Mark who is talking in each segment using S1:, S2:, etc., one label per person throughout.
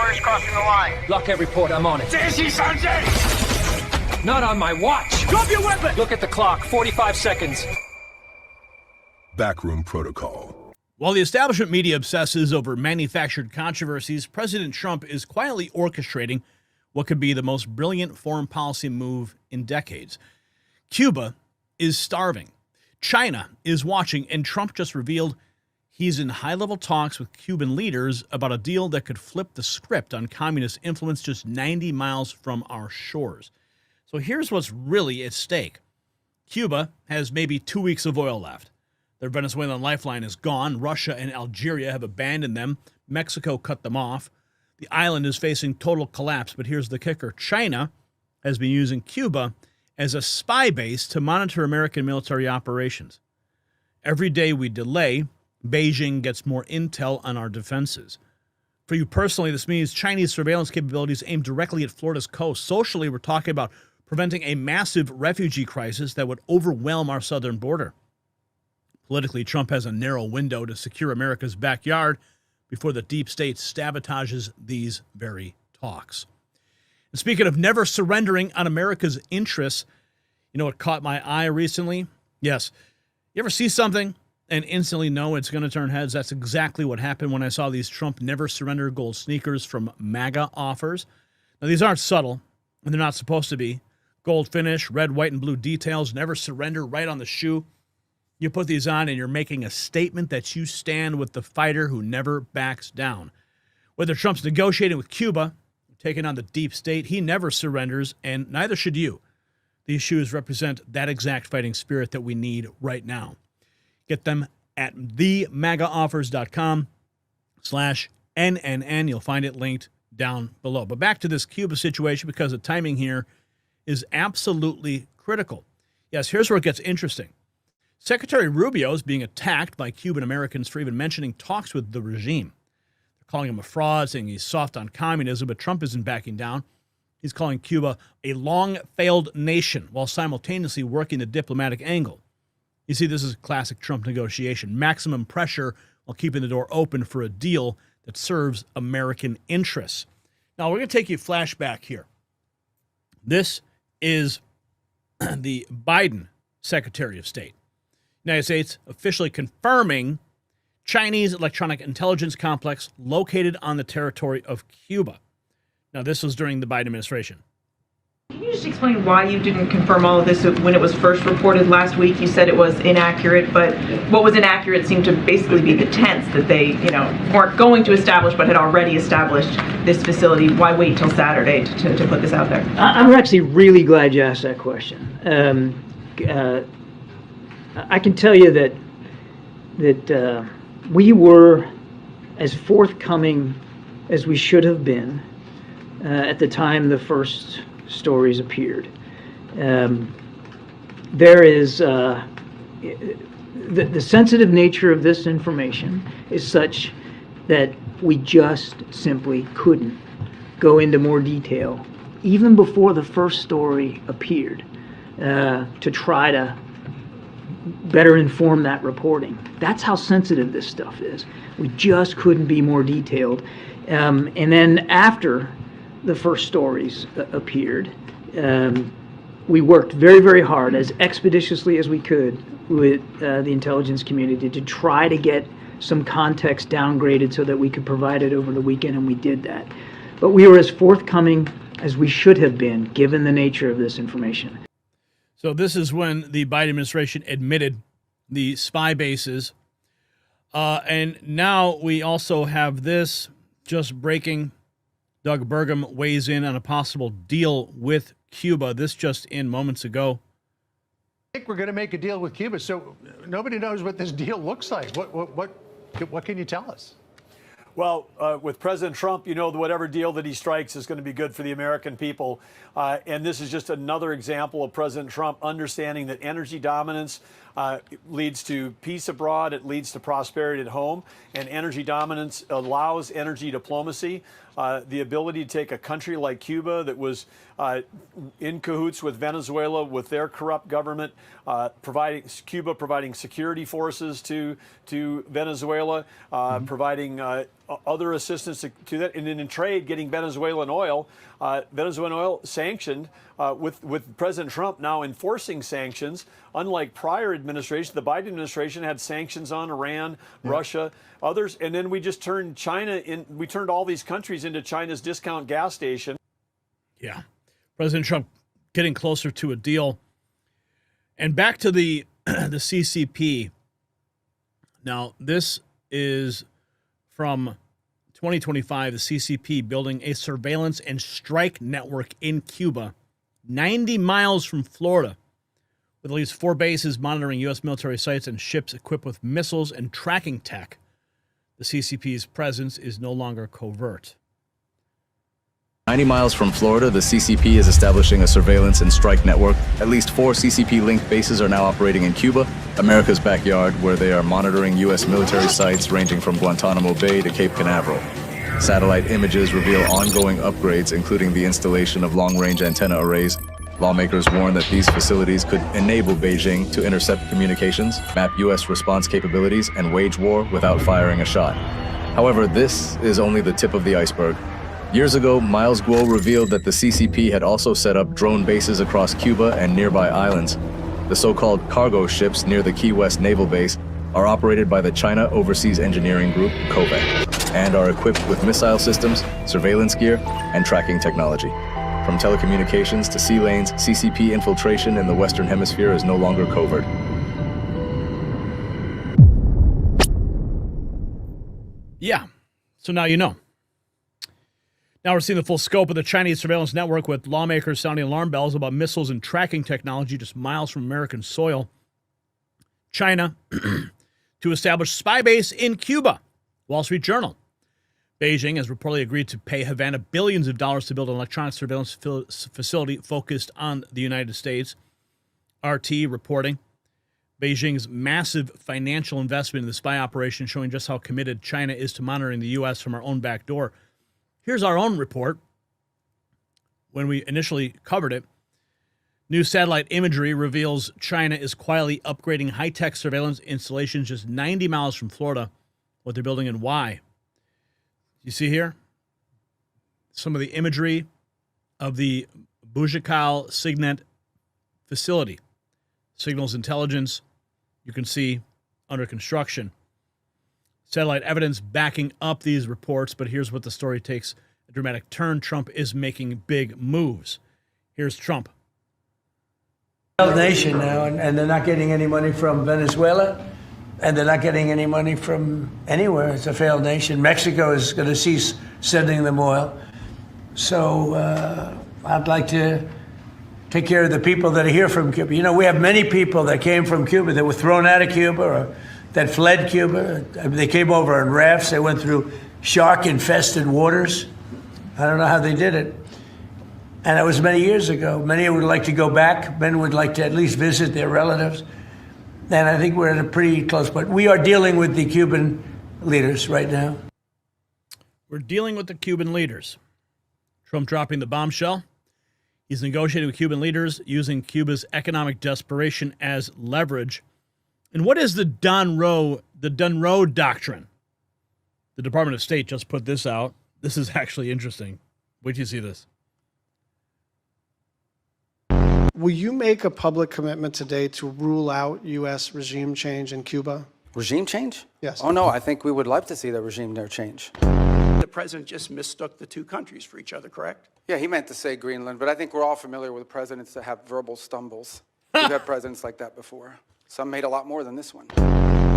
S1: foreigners crossing the line.
S2: Block every port, I'm on it. Not on my watch.
S3: Drop your weapon!
S2: Look at the clock, 45 seconds.
S4: Backroom Protocol.
S5: While the establishment media obsesses over manufactured controversies, President Trump is quietly orchestrating what could be the most brilliant foreign policy move in decades. Cuba is starving. China is watching, and Trump just revealed he's in high-level talks with Cuban leaders about a deal that could flip the script on communist influence just 90 miles from our shores. So here's what's really at stake. Cuba has maybe 2 weeks of oil left. Their Venezuelan lifeline is gone. Russia and Algeria have abandoned them. Mexico cut them off. The island is facing total collapse, but here's the kicker. China has been using Cuba as a spy base to monitor American military operations. Every day we delay, Beijing gets more intel on our defenses. For you personally, this means Chinese surveillance capabilities aimed directly at Florida's coast. Socially, we're talking about preventing a massive refugee crisis that would overwhelm our southern border. Politically, Trump has a narrow window to secure America's backyard before the deep state sabotages these very talks. And speaking of never surrendering on America's interests, you know what caught my eye recently? Yes. You ever see something and instantly know it's going to turn heads? That's exactly what happened when I saw these Trump never surrender gold sneakers from MAGA offers. Now, these aren't subtle, and they're not supposed to be. Gold finish, red, white, and blue details, never surrender right on the shoe. You put these on and you're making a statement that you stand with the fighter who never backs down. Whether Trump's negotiating with Cuba, taking on the deep state, he never surrenders, and neither should you. These shoes represent that exact fighting spirit that we need right now. Get them at themagaoffers.com/NNN. You'll find it linked down below. But back to this Cuba situation, because the timing here is absolutely critical. Yes, here's where it gets interesting. Secretary Rubio is being attacked by Cuban Americans for even mentioning talks with the regime. They're calling him a fraud, saying he's soft on communism, but Trump isn't backing down. He's calling Cuba a long-failed nation while simultaneously working the diplomatic angle. You see, this is a classic Trump negotiation. Maximum pressure while keeping the door open for a deal that serves American interests. Now, we're going to take you flashback here. This is the Biden Secretary of State. United States officially confirming Chinese electronic intelligence complex located on the territory of Cuba. Now, this was during the Biden administration.
S6: Can you just explain why you didn't confirm all of this when it was first reported last week? You said it was inaccurate, but what was inaccurate seemed to basically be the tense that they, weren't going to establish but had already established this facility. Why wait till Saturday to put this out there?
S7: I'm actually really glad you asked that question. I can tell you that we were as forthcoming as we should have been at the time the first stories appeared. There is the sensitive nature of this information is such that we just simply couldn't go into more detail, even before the first story appeared, to try to better inform that reporting. That's how sensitive this stuff is. We just couldn't be more detailed. And then after the first stories appeared, we worked very, very hard, as expeditiously as we could, with the intelligence community to try to get some context downgraded so that we could provide it over the weekend, and we did that. But we were as forthcoming as we should have been, given the nature of this information.
S5: So this is when the Biden administration admitted the spy bases. And now we also have this just breaking. Doug Burgum weighs in on a possible deal with Cuba. This just in moments ago.
S8: I think we're going to make a deal with Cuba. So nobody knows what this deal looks like. What can you tell us?
S9: Well, with President Trump, whatever deal that he strikes is going to be good for the American people. And this is just another example of President Trump understanding that energy dominance leads to peace abroad. It leads to prosperity at home. And energy dominance allows energy diplomacy, the ability to take a country like Cuba that was in cahoots with Venezuela, with their corrupt government, providing security forces to Venezuela, providing other assistance to that, and then in trade, getting Venezuelan oil. Venezuelan oil sanctioned with President Trump now enforcing sanctions. Unlike prior administration, the Biden administration had sanctions on Iran, Russia, others, and then we just turned we turned all these countries into China's discount gas station.
S5: Yeah. President Trump getting closer to a deal. And back to the CCP. Now, this is from 2025, the CCP building a surveillance and strike network in Cuba, 90 miles from Florida, with at least 4 bases monitoring U.S. military sites and ships equipped with missiles and tracking tech. The CCP's presence is no longer covert.
S1: 90 miles from Florida, the CCP is establishing a surveillance and strike network. At least 4 CCP-linked bases are now operating in Cuba, America's backyard, where they are monitoring U.S. military sites ranging from Guantanamo Bay to Cape Canaveral. Satellite images reveal ongoing upgrades, including the installation of long-range antenna arrays. Lawmakers warn that these facilities could enable Beijing to intercept communications, map U.S. response capabilities, and wage war without firing a shot. However, this is only the tip of the iceberg. Years ago, Miles Guo revealed that the CCP had also set up drone bases across Cuba and nearby islands. The so-called cargo ships near the Key West Naval Base are operated by the China Overseas Engineering Group, COVEC, and are equipped with missile systems, surveillance gear, and tracking technology. From telecommunications to sea lanes, CCP infiltration in the Western Hemisphere is no longer covert.
S5: Yeah, so now you know. Now we're seeing the full scope of the Chinese surveillance network, with lawmakers sounding alarm bells about missiles and tracking technology just miles from American soil. China to establish spy base in Cuba. Wall Street Journal. Beijing has reportedly agreed to pay Havana billions of dollars to build an electronic surveillance facility focused on the United States. RT reporting Beijing's massive financial investment in the spy operation, showing just how committed China is to monitoring the U.S. from our own back door. Here's our own report. When we initially covered it, new satellite imagery reveals China is quietly upgrading high-tech surveillance installations just 90 miles from Florida. What they're building and why. You see here some of the imagery of the Bujikal Signet facility. Signals intelligence, you can see under construction. Satellite evidence backing up these reports, but here's what the story takes a dramatic turn. Trump is making big moves. Here's Trump.
S3: Failed nation now, and they're not getting any money from Venezuela, and they're not getting any money from anywhere. It's a failed nation. Mexico is going to cease sending them oil. So I'd like to take care of the people that are here from Cuba. You know, we have many people that came from Cuba that were thrown out of Cuba or that fled Cuba. They came over on rafts. They went through shark-infested waters. I don't know how they did it. And it was many years ago. Many would like to go back. Many would like to at least visit their relatives. And I think we're at a pretty close point. We are dealing with the Cuban leaders right now.
S5: We're dealing with the Cuban leaders. Trump dropping the bombshell. He's negotiating with Cuban leaders, using Cuba's economic desperation as leverage. And what is the Dunroe Doctrine? The Department of State just put this out. This is actually interesting. Wait till you see this.
S4: Will you make a public commitment today to rule out U.S. regime change in Cuba?
S10: Regime change?
S4: Yes.
S10: Oh, no, I think we would love to see the regime there change.
S11: The president just mistook the two countries for each other, correct?
S10: Yeah, he meant to say Greenland, but I think we're all familiar with presidents that have verbal stumbles. We've had presidents like that before. Some made a lot more than this one.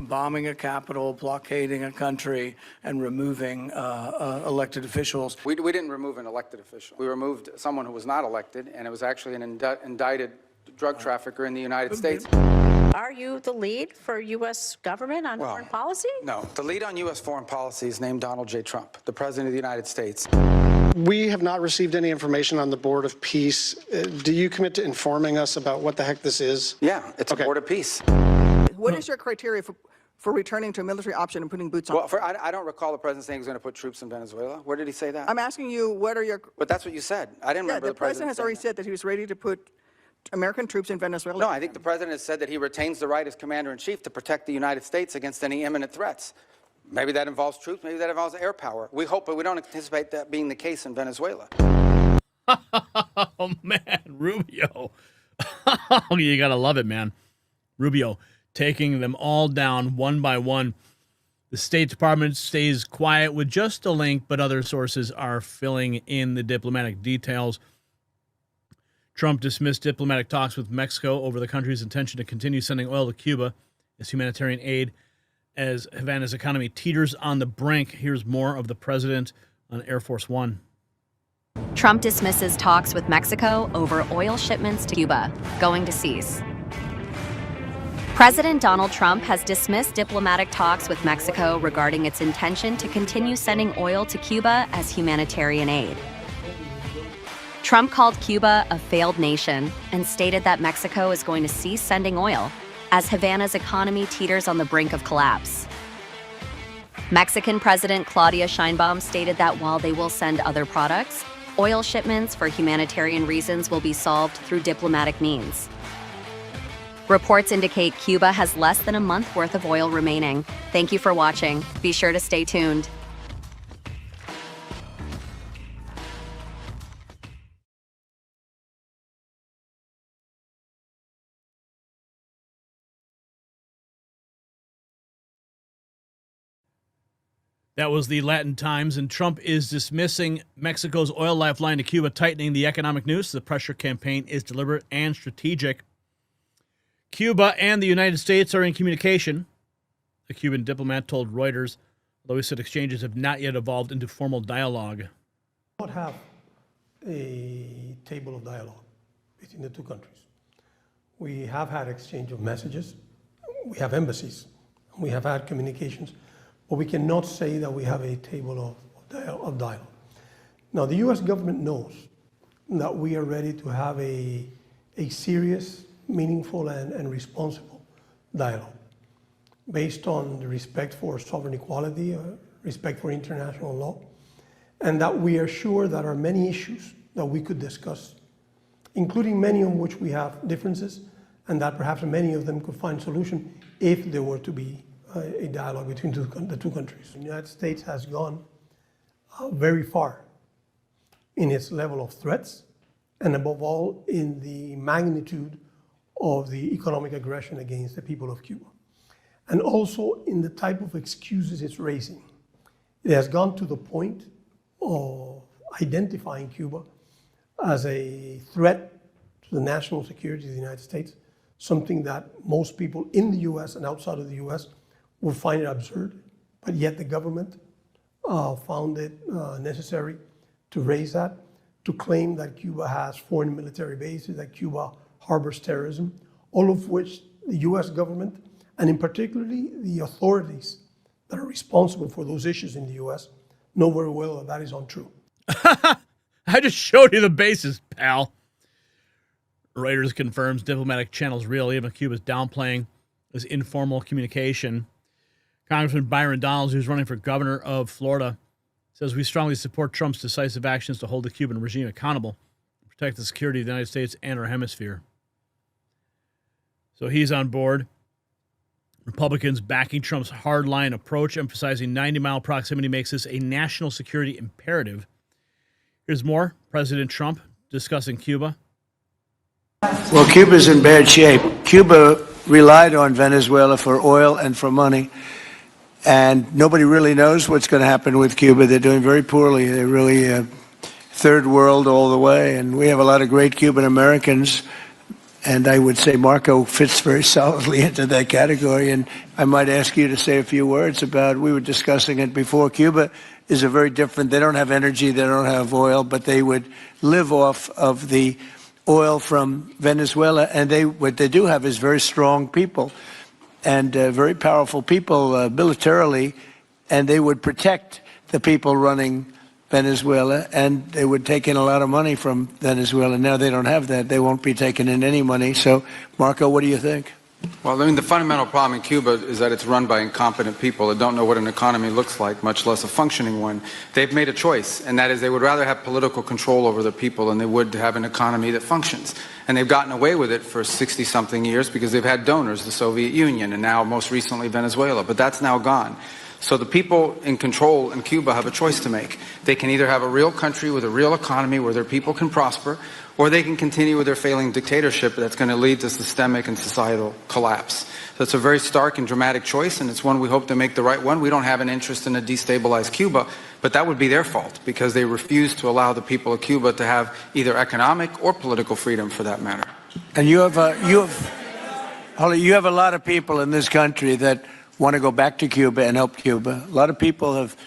S11: Bombing a capital, blockading a country, and removing elected officials.
S10: We didn't remove an elected official. We removed someone who was not elected, and it was actually an indicted drug trafficker in the United States.
S12: Are you the lead for U.S. government on foreign policy?
S10: No. The lead on U.S. foreign policy is named Donald J. Trump, the President of the United States.
S4: We have not received any information on the Board of Peace. Do you commit to informing us about what the heck this is?
S10: Yeah, it's a Board of Peace.
S13: What is your criteria for returning to a military option and putting boots on?
S10: Well, I don't recall the president saying he's going to put troops in Venezuela. Where did he say that?
S13: I'm asking you, what are your...
S10: But that's what you said. I didn't remember
S13: the president has already said that he was ready to put American troops in Venezuela.
S10: No, I think the president has said that he retains the right as commander-in-chief to protect the United States against any imminent threats. Maybe that involves troops, maybe that involves air power. We hope, but we don't anticipate that being the case in Venezuela.
S5: Oh, man, Rubio. You got to love it, man. Rubio taking them all down one by one. The State Department stays quiet with just a link, but other sources are filling in the diplomatic details. Trump dismissed diplomatic talks with Mexico over the country's intention to continue sending oil to Cuba as humanitarian aid as Havana's economy teeters on the brink. Here's more of the president on Air Force One.
S14: Trump dismisses talks with Mexico over oil shipments to Cuba going to cease. President Donald Trump has dismissed diplomatic talks with Mexico regarding its intention to continue sending oil to Cuba as humanitarian aid. Trump called Cuba a failed nation and stated that Mexico is going to cease sending oil as Havana's economy teeters on the brink of collapse. Mexican President Claudia Sheinbaum stated that while they will send other products, oil shipments for humanitarian reasons will be solved through diplomatic means. Reports indicate Cuba has less than a month worth of oil remaining. Thank you for watching. Be sure to stay tuned.
S5: That was the Latin Times, and Trump is dismissing Mexico's oil lifeline to Cuba, tightening the economic noose. The pressure campaign is deliberate and strategic. Cuba and the United States are in communication, a Cuban diplomat told Reuters, although he said exchanges have not yet evolved into formal dialogue.
S15: We don't have a table of dialogue between the two countries. We have had exchange of messages. We have embassies. We have had communications. But we cannot say that we have a table of dialogue. Now, the U.S. government knows that we are ready to have a serious, meaningful, and responsible dialogue based on the respect for sovereign equality, respect for international law, and that we are sure that there are many issues that we could discuss, including many on which we have differences, and that perhaps many of them could find solution if there were to be a dialogue between the two countries. The United States has gone very far in its level of threats, and above all, in the magnitude of the economic aggression against the people of Cuba, and also in the type of excuses it's raising. It has gone to the point of identifying Cuba as a threat to the national security of the United States, something that most people in the U.S. and outside of the U.S. would find it absurd, but yet the government found it necessary to raise that, to claim that Cuba has foreign military bases, that Cuba harbors terrorism, all of which the U.S. government, and in particularly the authorities that are responsible for those issues in the U.S., know very well that that is untrue.
S5: I just showed you the basis, pal. Reuters confirms diplomatic channels real, even Cuba's downplaying this informal communication. Congressman Byron Donalds, who's running for governor of Florida, says we strongly support Trump's decisive actions to hold the Cuban regime accountable, protect the security of the United States and our hemisphere. So he's on board. Republicans backing Trump's hardline approach, emphasizing 90-mile proximity makes this a national security imperative. Here's more. President Trump discussing Cuba.
S16: Well, Cuba's in bad shape. Cuba relied on Venezuela for oil and for money. And nobody really knows what's going to happen with Cuba. They're doing very poorly. They're really third world all the way. And we have a lot of great Cuban Americans. And I would say Marco fits very solidly into that category. And I might ask you to say a few words about, we were discussing it before, Cuba is a very different, they don't have energy, they don't have oil, but they would live off of the oil from Venezuela. And what they do have is very strong people. And very powerful people militarily, and they would protect the people running Venezuela, and they would take in a lot of money from Venezuela. Now they don't have that. They won't be taking in any money. So, Marco, what do you think?
S10: Well, I mean, the fundamental problem in Cuba is that it's run by incompetent people that don't know what an economy looks like, much less a functioning one. They've made a choice, and that is they would rather have political control over the people than they would have an economy that functions. And they've gotten away with it for 60-something years because they've had donors, the Soviet Union, and now most recently Venezuela. But that's now gone. So the people in control in Cuba have a choice to make. They can either have a real country with a real economy where their people can prosper, or they can continue with their failing dictatorship that's going to lead to systemic and societal collapse. So it's a very stark and dramatic choice, and it's one we hope to make the right one. We don't have an interest in a destabilized Cuba, but that would be their fault because they refuse to allow the people of Cuba to have either economic or political freedom for that matter.
S16: And you have a lot of people in this country that want to go back to Cuba and help Cuba. A lot of people have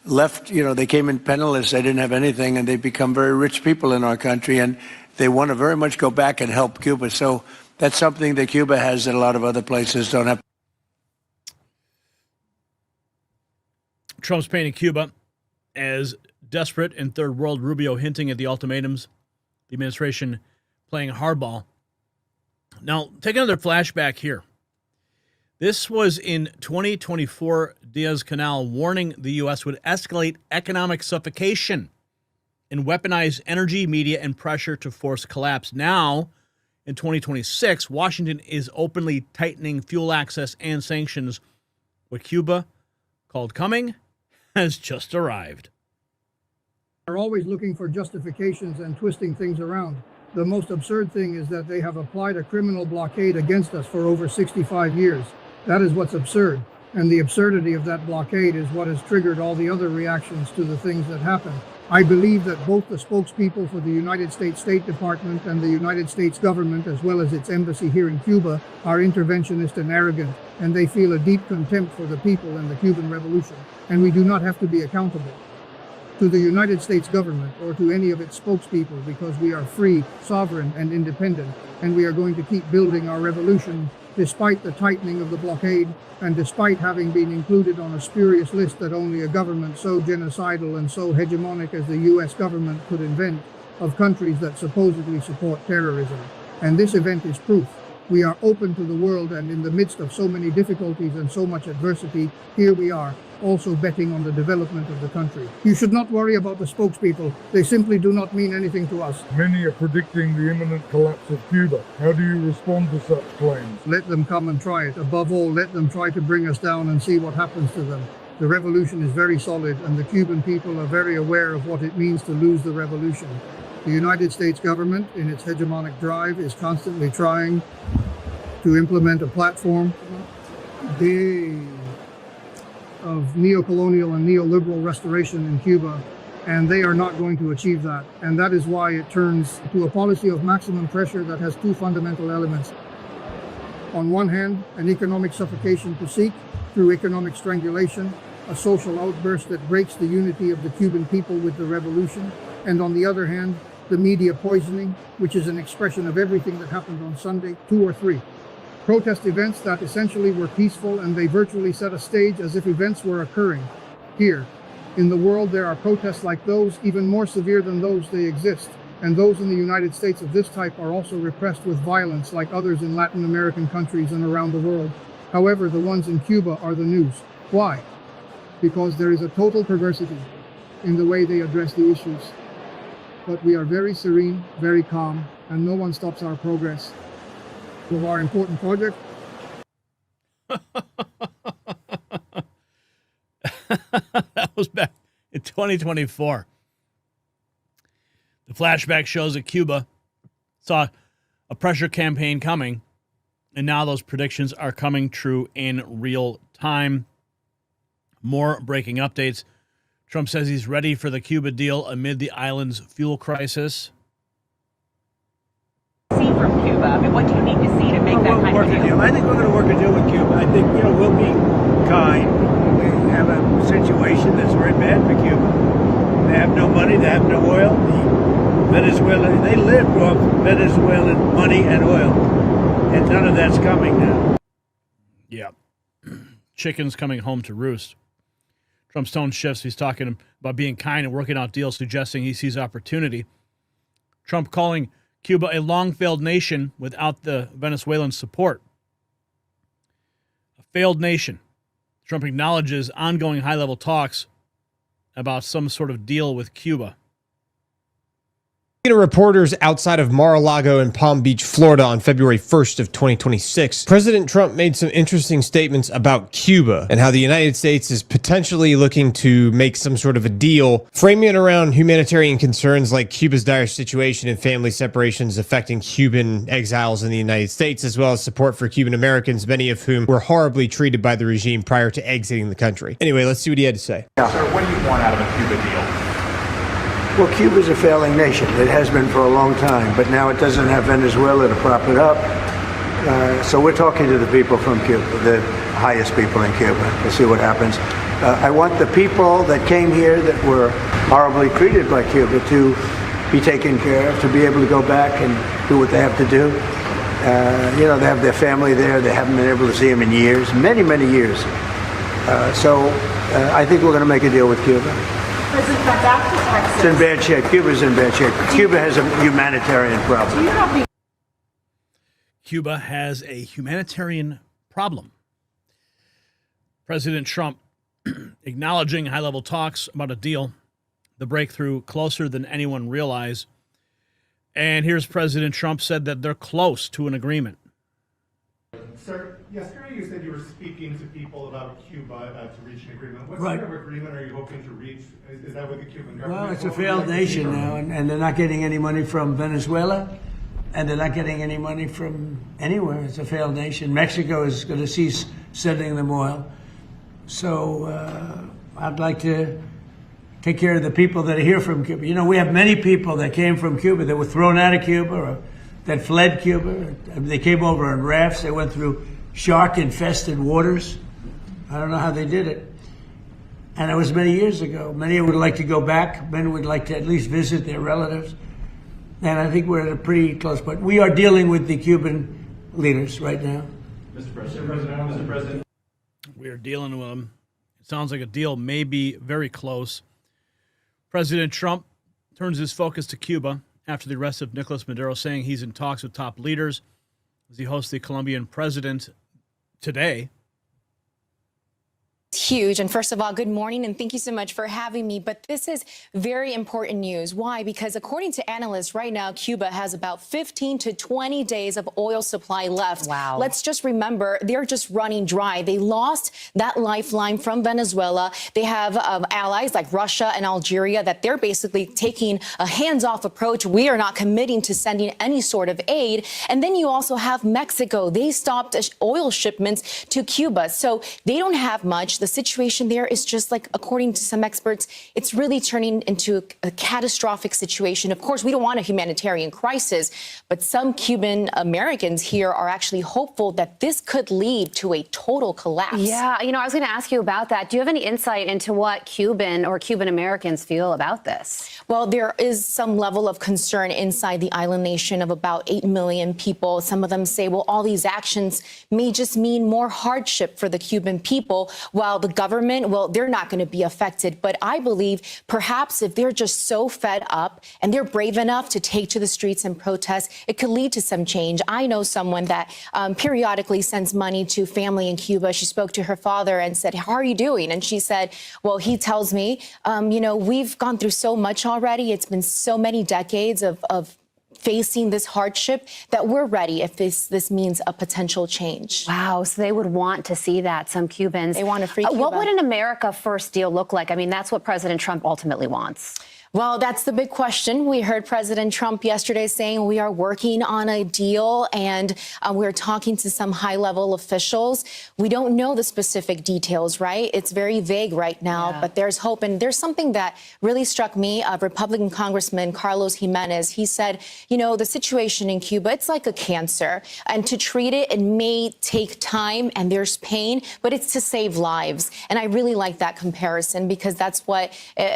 S16: left, they came in penniless, they didn't have anything, and they've become very rich people in our country, and they want to very much go back and help Cuba. So that's something that Cuba has that a lot of other places don't have.
S5: Trump's painting Cuba as desperate and third world, Rubio hinting at the ultimatums, the administration playing hardball. Now, take another flashback here. This was in 2024, Diaz-Canel warning the U.S. would escalate economic suffocation and weaponize energy, media, and pressure to force collapse. Now, in 2026, Washington is openly tightening fuel access and sanctions. What Cuba called coming has just arrived.
S17: Are always looking for justifications and twisting things around. The most absurd thing is that they have applied a criminal blockade against us for over 65 years. That is what's absurd. And the absurdity of that blockade is what has triggered all the other reactions to the things that happened. I believe that both the spokespeople for the United States State Department and the United States government, as well as its embassy here in Cuba, are interventionist and arrogant, and they feel a deep contempt for the people and the Cuban Revolution. And we do not have to be accountable to the United States government or to any of its spokespeople because we are free, sovereign, and independent, and we are going to keep building our revolution despite the tightening of the blockade and despite having been included on a spurious list that only a government so genocidal and so hegemonic as the U.S. government could invent of countries that supposedly support terrorism. And this event is proof. We are open to the world, and in the midst of so many difficulties and so much adversity, here we are, also betting on the development of the country. You should not worry about the spokespeople. They simply do not mean anything to us.
S18: Many are predicting the imminent collapse of Cuba. How do you respond to such claims?
S17: Let them come and try it. Above all, let them try to bring us down and see what happens to them. The revolution is very solid, and the Cuban people are very aware of what it means to lose the revolution. The United States government, in its hegemonic drive, is constantly trying to implement a platform of neocolonial and neoliberal restoration in Cuba, and they are not going to achieve that. And that is why it turns to a policy of maximum pressure that has two fundamental elements. On one hand, an economic suffocation to seek through economic strangulation, a social outburst that breaks the unity of the Cuban people with the revolution, and on the other hand, the media poisoning, which is an expression of everything that happened on Sunday, 2 or 3. Protest events that essentially were peaceful, and they virtually set a stage as if events were occurring. Here, in the world, there are protests like those, even more severe than those they exist, and those in the United States of this type are also repressed with violence like others in Latin American countries and around the world. However, the ones in Cuba are the news. Why? Because there is a total perversity in the way they address the issues. But we are very serene, very calm, and no one stops our progress of our important project.
S5: That was back in 2024. The flashback shows that Cuba saw a pressure campaign coming, and now those predictions are coming true in real time. More breaking updates. Trump says he's ready for the Cuba deal amid the island's fuel crisis.
S6: See from Cuba? I mean, what do you need to see to make that kind of deal?
S3: I think we're going to work a deal with Cuba. I think, we'll be kind. We have a situation that's very bad for Cuba. They have no money. They have no oil. Venezuela, they live off Venezuelan money and oil. And none of that's coming now.
S5: Yeah. Chickens coming home to roost. Trump's tone shifts. He's talking about being kind and working out deals, suggesting he sees opportunity. Trump calling Cuba a long-failed nation without the Venezuelan support. A failed nation. Trump acknowledges ongoing high-level talks about some sort of deal with Cuba.
S19: To reporters outside of Mar-a-Lago and Palm Beach, Florida on February 1st of 2026, President Trump made some interesting statements about Cuba and how the United States is potentially looking to make some sort of a deal, framing it around humanitarian concerns like Cuba's dire situation and family separations affecting Cuban exiles in the United States, as well as support for Cuban Americans, many of whom were horribly treated by the regime prior to exiting the country. Anyway, let's see what he had to say.
S20: Sir, what do you want out of a Cuba deal?
S16: Well, Cuba's a failing nation. It has been for a long time, but now it doesn't have Venezuela to prop it up. So we're talking to the people from Cuba, the highest people in Cuba. We'll see what happens. I want the people that came here that were horribly treated by Cuba to be taken care of, to be able to go back and do what they have to do. You know, they have their family there. They haven't been able to see them in years, many, many years. So I think we're going to make a deal with Cuba.
S13: President, back to Texas.
S16: It's in bad shape. Cuba's in bad shape. Cuba has a humanitarian problem.
S5: Cuba has a humanitarian problem. President Trump acknowledging high-level talks about a deal, the breakthrough closer than anyone realized. And here's President Trump said that they're close to an agreement.
S21: Sir, yesterday you said you were speaking to people about Cuba to reach an agreement. What
S3: Right.
S21: sort of agreement are you hoping to reach? Is that with the Cuban government?
S3: Well, it's a failed nation now, and they're not getting any money from Venezuela, and they're not getting any money from anywhere. It's a failed nation. Mexico is going to cease sending them oil. So I'd like to take care of the people that are here from Cuba. You know, we have many people that came from Cuba that were thrown out of Cuba or that fled Cuba. They came over on rafts. They went through shark-infested waters. I don't know how they did it. And it was many years ago. Many would like to go back. Many would like to at least visit their relatives. And I think we're at a pretty close point. We are dealing with the Cuban leaders right now.
S21: Mr. President.
S5: We are dealing with them. It sounds like a deal may be very close. President Trump turns his focus to Cuba after the arrest of Nicolas Maduro, saying he's in talks with top leaders as he hosts the Colombian president today.
S22: Huge. And first of all, good morning, and thank you so much for having me. But this is very important news. Why? Because according to analysts, right now, Cuba has about 15 to 20 days of oil supply left. Wow. Let's just remember, they're just running dry. They lost that lifeline from Venezuela. They have allies like Russia and Algeria that they're basically taking a hands-off approach. We are not committing to sending any sort of aid. And then you also have Mexico. They stopped oil shipments to Cuba. So they don't have much. The situation there is just like, according to some experts, it's really turning into a catastrophic situation. Of course, we don't want a humanitarian crisis, but some Cuban Americans here are actually hopeful that this could lead to a total collapse.
S14: Yeah, you know, I was going to ask you about that. Do you have any insight into what Cuban or Cuban Americans feel about this?
S22: Well, there is some level of concern inside the island nation of about 8 million people. Some of them say, well, all these actions may just mean more hardship for the Cuban people, while the government, well, they're not going to be affected. But I believe perhaps if they're just so fed up and they're brave enough to take to the streets and protest, it could lead to some change. I know someone that periodically sends money to family in Cuba. She spoke to her father and said, how are you doing? And she said, well, he tells me, you know, we've gone through so much already. It's been so many decades of facing this hardship that we're ready if this means a potential change.
S14: Wow, so they would want to see that, some Cubans.
S22: They want a free Cuba.
S14: What would an America First deal look like? I mean, that's what President Trump ultimately wants.
S22: Well, that's the big question. We heard President Trump yesterday saying we are working on a deal, and we're talking to some high-level officials. We don't know the specific details, right? It's very vague right now, but there's hope. And there's something that really struck me. Republican Congressman Carlos Jimenez, he said, you know, the situation in Cuba, it's like a cancer. And to treat it, it may take time and there's pain, but it's to save lives. And I really like that comparison because that's what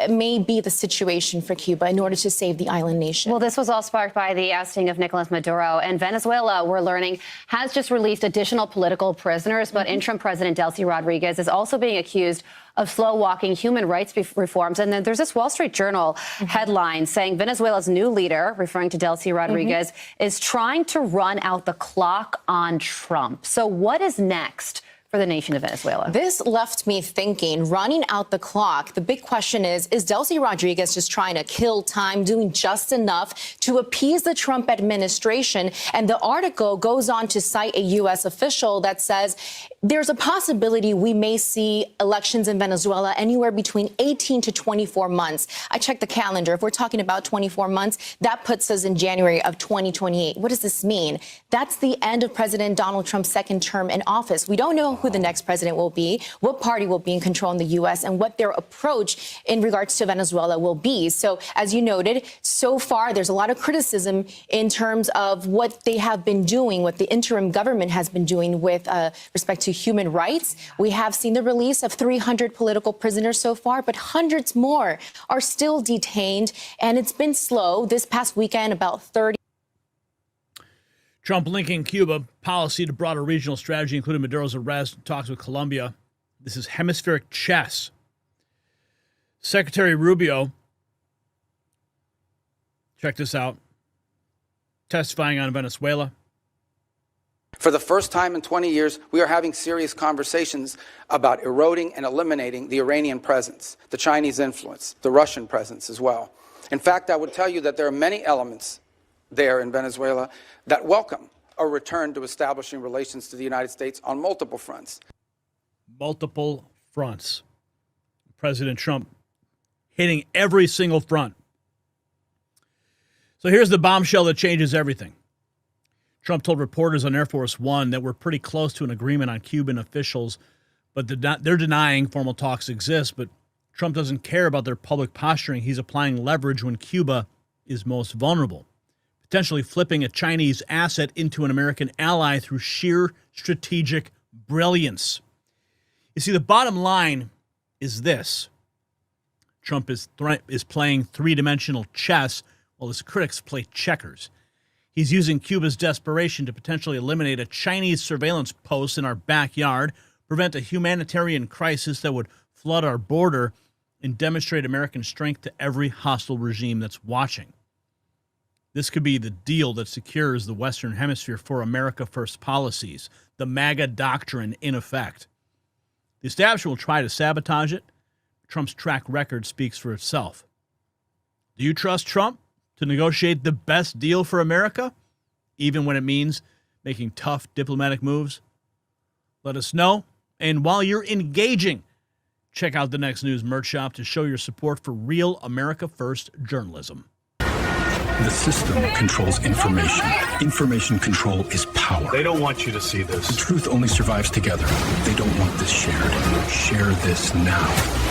S22: may be the situation for Cuba in order to save the island nation.
S14: Well, this was all sparked by the ousting of Nicolas Maduro. And Venezuela, we're learning, has just released additional political prisoners. But interim President Delcy Rodriguez is also being accused of slow-walking human rights reforms. And then there's this Wall Street Journal headline saying Venezuela's new leader, referring to Delcy Rodriguez, is trying to run out the clock on Trump. So what is next
S2: for the nation of Venezuela.
S22: This left me thinking, running out the clock. The big question is Delcy Rodriguez just trying to kill time, doing just enough to appease the Trump administration? And the article goes on to cite a U.S. official that says there's a possibility we may see elections in Venezuela anywhere between 18 to 24 months. I checked the calendar. If we're talking about 24 months, that puts us in January of 2028. What does this mean? That's the end of President Donald Trump's second term in office. We don't know who the next president will be, what party will be in control in the U.S., and what their approach in regards to Venezuela will be. So, as you noted, so far there's a lot of criticism in terms of what they have been doing, what the interim government has been doing with respect to human rights. We have seen the release of 300 political prisoners so far, but hundreds more are still detained, and it's been slow. This past weekend, about 30.
S5: Trump linking Cuba policy to broader regional strategy, including Maduro's arrest, talks with Colombia. This is hemispheric chess. Secretary Rubio, check this out, testifying on Venezuela.
S10: For the first time in 20 years, we are having serious conversations about eroding and eliminating the Iranian presence, the Chinese influence, the Russian presence as well. In fact, I would tell you that there are many elements there in Venezuela that welcome a return to establishing relations to the United States on multiple fronts.
S5: Multiple fronts. President Trump hitting every single front. So here's the bombshell that changes everything. Trump told reporters on Air Force One that we're pretty close to an agreement on Cuban officials, but they're denying formal talks exist. But Trump doesn't care about their public posturing. He's applying leverage when Cuba is most vulnerable, potentially flipping a Chinese asset into an American ally through sheer strategic brilliance. You see, the bottom line is this. Trump is playing three-dimensional chess while his critics play checkers. He's using Cuba's desperation to potentially eliminate a Chinese surveillance post in our backyard, prevent a humanitarian crisis that would flood our border, and demonstrate American strength to every hostile regime that's watching. This could be the deal that secures the Western Hemisphere for America First policies, the MAGA doctrine in effect. The establishment will try to sabotage it. Trump's track record speaks for itself. Do you trust Trump to negotiate the best deal for America, even when it means making tough diplomatic moves? Let us know. And while you're engaging, check out the Next News merch shop to show your support for real America First journalism.
S7: The system controls information. Information control is power. They don't want you to see this. The truth only survives together. They don't want this shared. Share this now.